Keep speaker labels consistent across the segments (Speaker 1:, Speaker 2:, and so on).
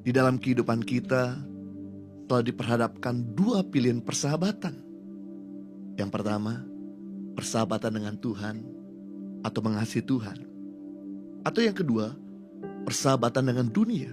Speaker 1: Di dalam kehidupan kita telah diperhadapkan dua pilihan persahabatan. Yang pertama, persahabatan dengan Tuhan atau mengasihi Tuhan. Atau yang kedua, persahabatan dengan dunia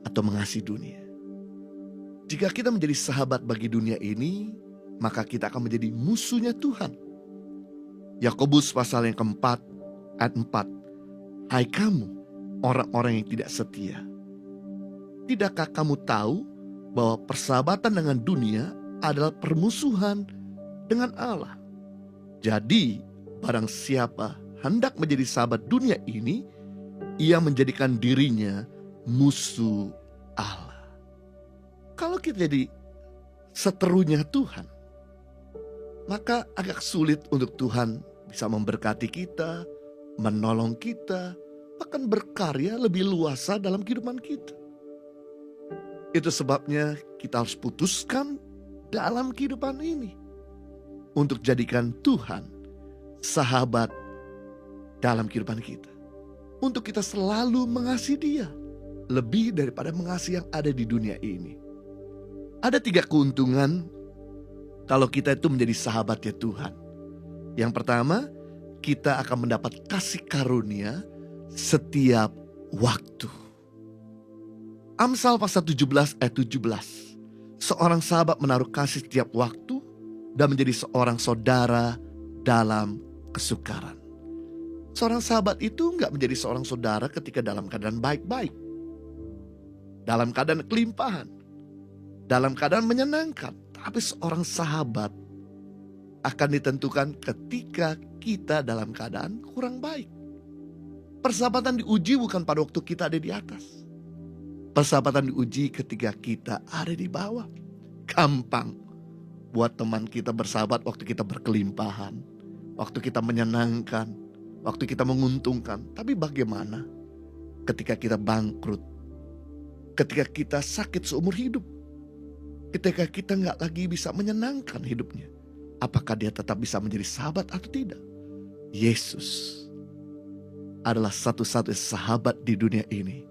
Speaker 1: atau mengasihi dunia. Jika kita menjadi sahabat bagi dunia ini, maka kita akan menjadi musuhnya Tuhan. Yakobus pasal yang keempat, ayat 4. Hai kamu, orang-orang yang tidak setia. Tidakkah kamu tahu bahwa persahabatan dengan dunia adalah permusuhan dengan Allah? Jadi, barang siapa hendak menjadi sahabat dunia ini, ia menjadikan dirinya musuh Allah. Kalau kita jadi seterunya Tuhan, maka agak sulit untuk Tuhan bisa memberkati kita, menolong kita, bahkan berkarya lebih luasa dalam kehidupan kita. Itu sebabnya kita harus putuskan dalam kehidupan ini untuk jadikan Tuhan sahabat dalam kehidupan kita. Untuk kita selalu mengasihi Dia lebih daripada mengasihi yang ada di dunia ini. Ada 3 keuntungan kalau kita itu menjadi sahabatnya Tuhan. Yang pertama, kita akan mendapat kasih karunia setiap waktu. Amsal pasal 17 ayat 17. Seorang sahabat menaruh kasih setiap waktu dan menjadi seorang saudara dalam kesukaran. Seorang sahabat itu enggak menjadi seorang saudara ketika dalam keadaan baik-baik, dalam keadaan kelimpahan, dalam keadaan menyenangkan. Tapi seorang sahabat akan ditentukan ketika kita dalam keadaan kurang baik. Persahabatan diuji bukan pada waktu kita ada di atas. Persahabatan diuji ketika kita ada di bawah. Gampang buat teman kita bersahabat waktu kita berkelimpahan, waktu kita menyenangkan, waktu kita menguntungkan. Tapi bagaimana ketika kita bangkrut, ketika kita sakit seumur hidup, ketika kita gak lagi bisa menyenangkan hidupnya? Apakah dia tetap bisa menjadi sahabat atau tidak? Yesus adalah satu-satunya sahabat di dunia ini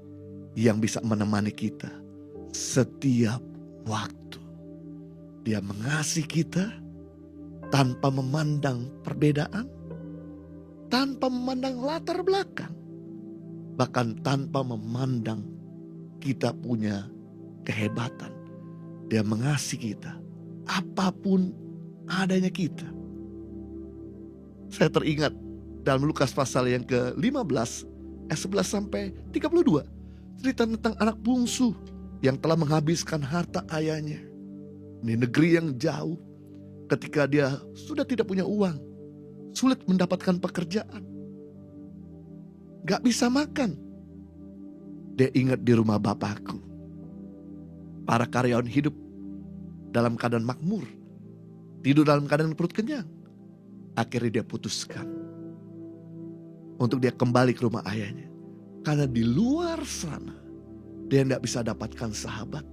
Speaker 1: yang bisa menemani kita setiap waktu. Dia mengasihi kita tanpa memandang perbedaan, tanpa memandang latar belakang, bahkan tanpa memandang kita punya kehebatan. Dia mengasihi kita apapun adanya kita. Saya teringat dalam Lukas pasal yang ke-15 ayat 11 sampai 32. Cerita tentang anak bungsu yang telah menghabiskan harta ayahnya di negeri yang jauh. Ketika dia sudah tidak punya uang, sulit mendapatkan pekerjaan, gak bisa makan. Dia ingat di rumah bapakku, para karyawan hidup dalam keadaan makmur, tidur dalam keadaan perut kenyang. Akhirnya dia putuskan untuk dia kembali ke rumah ayahnya. Karena di luar sana dia tidak bisa dapatkan sahabat.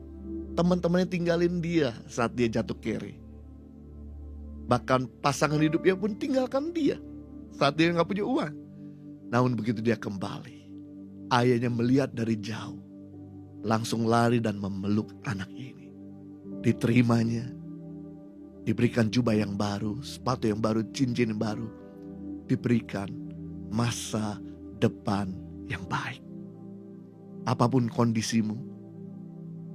Speaker 1: Teman-temannya tinggalin dia saat dia jatuh kere. Bahkan pasangan hidupnya pun tinggalkan dia saat dia gak punya uang. Namun begitu dia kembali, ayahnya melihat dari jauh, langsung lari dan memeluk anak ini. Diterimanya, diberikan jubah yang baru, sepatu yang baru, cincin yang baru. Diberikan masa depan yang baik. Apapun kondisimu,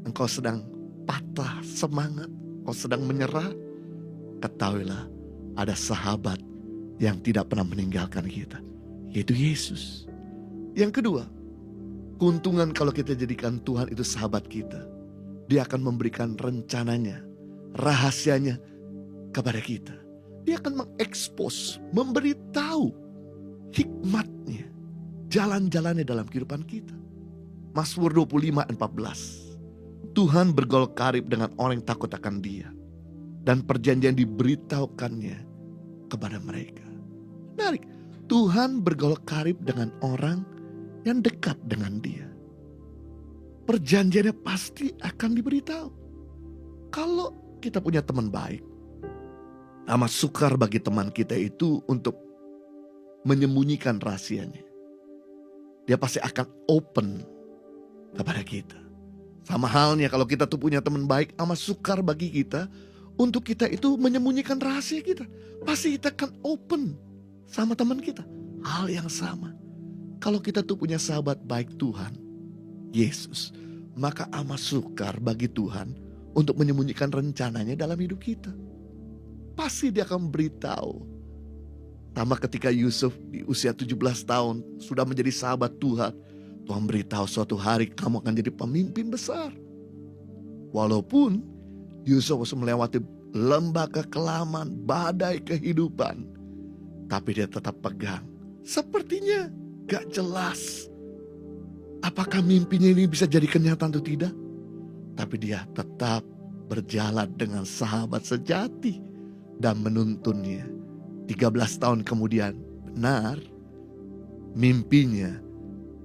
Speaker 1: engkau sedang patah semangat, engkau sedang menyerah, ketahuilah ada sahabat yang tidak pernah meninggalkan kita, yaitu Yesus. Yang kedua, keuntungan kalau kita jadikan Tuhan itu sahabat kita, Dia akan memberikan rencananya, rahasianya kepada kita. Dia akan mengekspos, memberitahu hikmatnya, jalan-jalannya dalam kehidupan kita. Mazmur 25 ayat 14. Tuhan bergaul karib dengan orang yang takut akan Dia, dan perjanjian diberitahukannya kepada mereka. Menarik, Tuhan bergaul karib dengan orang yang dekat dengan Dia. Perjanjiannya pasti akan diberitahu. Kalau kita punya teman baik, amat sukar bagi teman kita itu untuk menyembunyikan rahasianya. Dia pasti akan open kepada kita. Sama halnya kalau kita tuh punya teman baik, amat sukar bagi kita untuk kita itu menyembunyikan rahasia kita. Pasti kita akan open sama teman kita. Hal yang sama. Kalau kita tuh punya sahabat baik Tuhan, Yesus, maka amat sukar bagi Tuhan untuk menyembunyikan rencananya dalam hidup kita. Pasti dia akan beritahu. Sama ketika Yusuf di usia 17 tahun sudah menjadi sahabat Tuhan. Tuhan beritahu suatu hari kamu akan jadi pemimpin besar. Walaupun Yusuf harus melewati lembah kekelaman, badai kehidupan. Tapi dia tetap pegang. Sepertinya gak jelas apakah mimpinya ini bisa jadi kenyataan atau tidak. Tapi dia tetap berjalan dengan sahabat sejati dan menuntunnya. 13 tahun kemudian benar mimpinya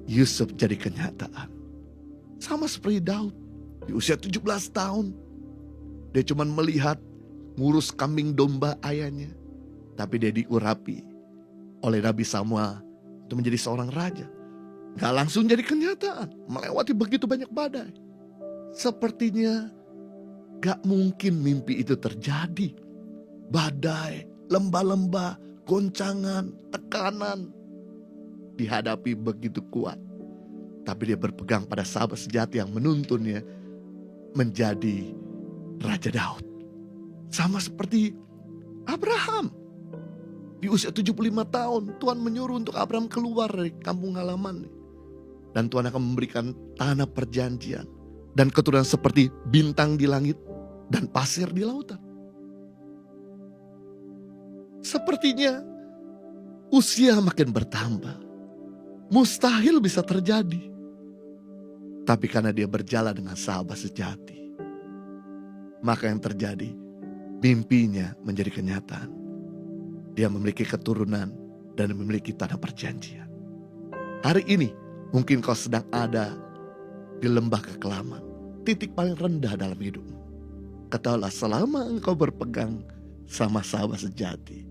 Speaker 1: Yusuf jadi kenyataan. Sama seperti Daud di usia 17 tahun. Dia cuma melihat ngurus kambing domba ayahnya. Tapi dia diurapi oleh Nabi Samuel untuk menjadi seorang raja. Gak langsung jadi kenyataan. Melewati begitu banyak badai. Sepertinya gak mungkin mimpi itu terjadi. Badai, lembah-lembah, goncangan, tekanan dihadapi begitu kuat. Tapi dia berpegang pada sahabat sejati yang menuntunnya menjadi Raja Daud. Sama seperti Abraham. Di usia 75 tahun Tuhan menyuruh untuk Abraham keluar dari kampung halaman. Dan Tuhan akan memberikan tanah perjanjian. Dan keturunan seperti bintang di langit dan pasir di lautan. Sepertinya usia makin bertambah. Mustahil bisa terjadi. Tapi karena dia berjalan dengan sahabat sejati, maka yang terjadi, mimpinya menjadi kenyataan. Dia memiliki keturunan dan memiliki tanah perjanjian. Hari ini mungkin kau sedang ada di lembah kekelaman, titik paling rendah dalam hidupmu. Ketahuilah selama engkau berpegang sama sahabat sejati,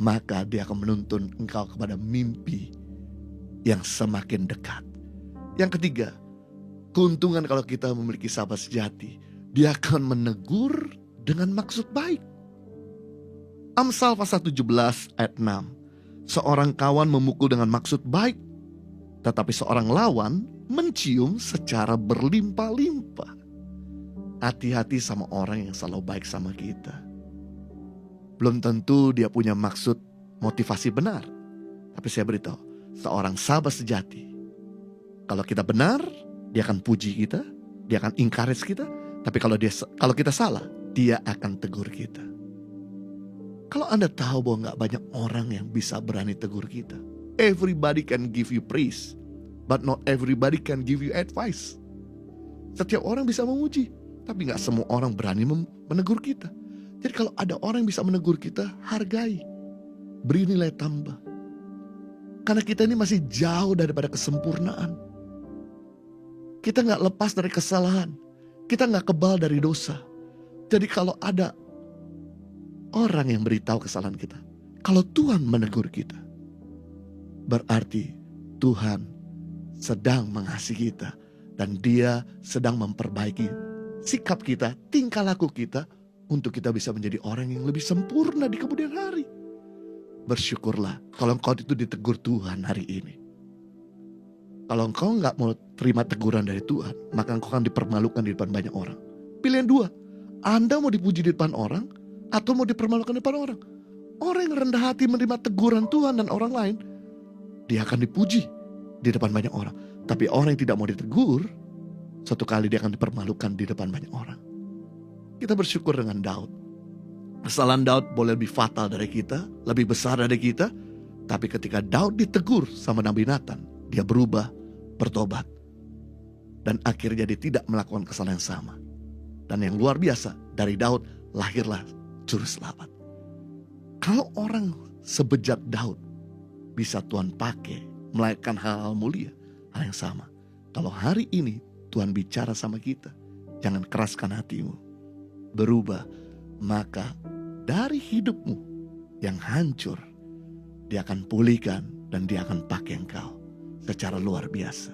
Speaker 1: maka dia akan menuntun engkau kepada mimpi yang semakin dekat. Yang ketiga, keuntungan kalau kita memiliki sahabat sejati, dia akan menegur dengan maksud baik. Amsal pasal 17 ayat 6. Seorang kawan memukul dengan maksud baik, tetapi seorang lawan mencium secara berlimpah-limpah. Hati-hati sama orang yang selalu baik sama kita. Belum tentu dia punya maksud motivasi benar. Tapi saya beritahu, seorang sahabat sejati, kalau kita benar, dia akan puji kita, dia akan encourage kita. Tapi kalau kita salah, dia akan tegur kita. Kalau Anda tahu bahwa gak banyak orang yang bisa berani tegur kita. Everybody can give you praise, but not everybody can give you advice. Setiap orang bisa memuji, tapi gak semua orang berani menegur kita. Jadi kalau ada orang yang bisa menegur kita, hargai. Beri nilai tambah. Karena kita ini masih jauh daripada kesempurnaan. Kita gak lepas dari kesalahan. Kita gak kebal dari dosa. Jadi kalau ada orang yang beritahu kesalahan kita, kalau Tuhan menegur kita, berarti Tuhan sedang mengasihi kita. Dan Dia sedang memperbaiki sikap kita, tingkah laku kita, untuk kita bisa menjadi orang yang lebih sempurna di kemudian hari. Bersyukurlah kalau engkau itu ditegur Tuhan hari ini. Kalau engkau gak mau terima teguran dari Tuhan, maka engkau akan dipermalukan di depan banyak orang. Pilihan dua, Anda mau dipuji di depan orang, atau mau dipermalukan di depan orang. Orang yang rendah hati menerima teguran Tuhan dan orang lain, dia akan dipuji di depan banyak orang. Tapi orang yang tidak mau ditegur, suatu kali dia akan dipermalukan di depan banyak orang. Kita bersyukur dengan Daud. Kesalahan Daud boleh lebih fatal dari kita, lebih besar dari kita. Tapi ketika Daud ditegur sama Nabi Nathan, dia berubah, bertobat. Dan akhirnya dia tidak melakukan kesalahan yang sama. Dan yang luar biasa, dari Daud lahirlah juru selamat. Kalau orang sebejat Daud bisa Tuhan pakai melakukan hal-hal mulia, hal yang sama. Kalau hari ini Tuhan bicara sama kita, jangan keraskan hatimu. Berubah, maka dari hidupmu yang hancur, dia akan pulihkan dan dia akan pakai engkau secara luar biasa.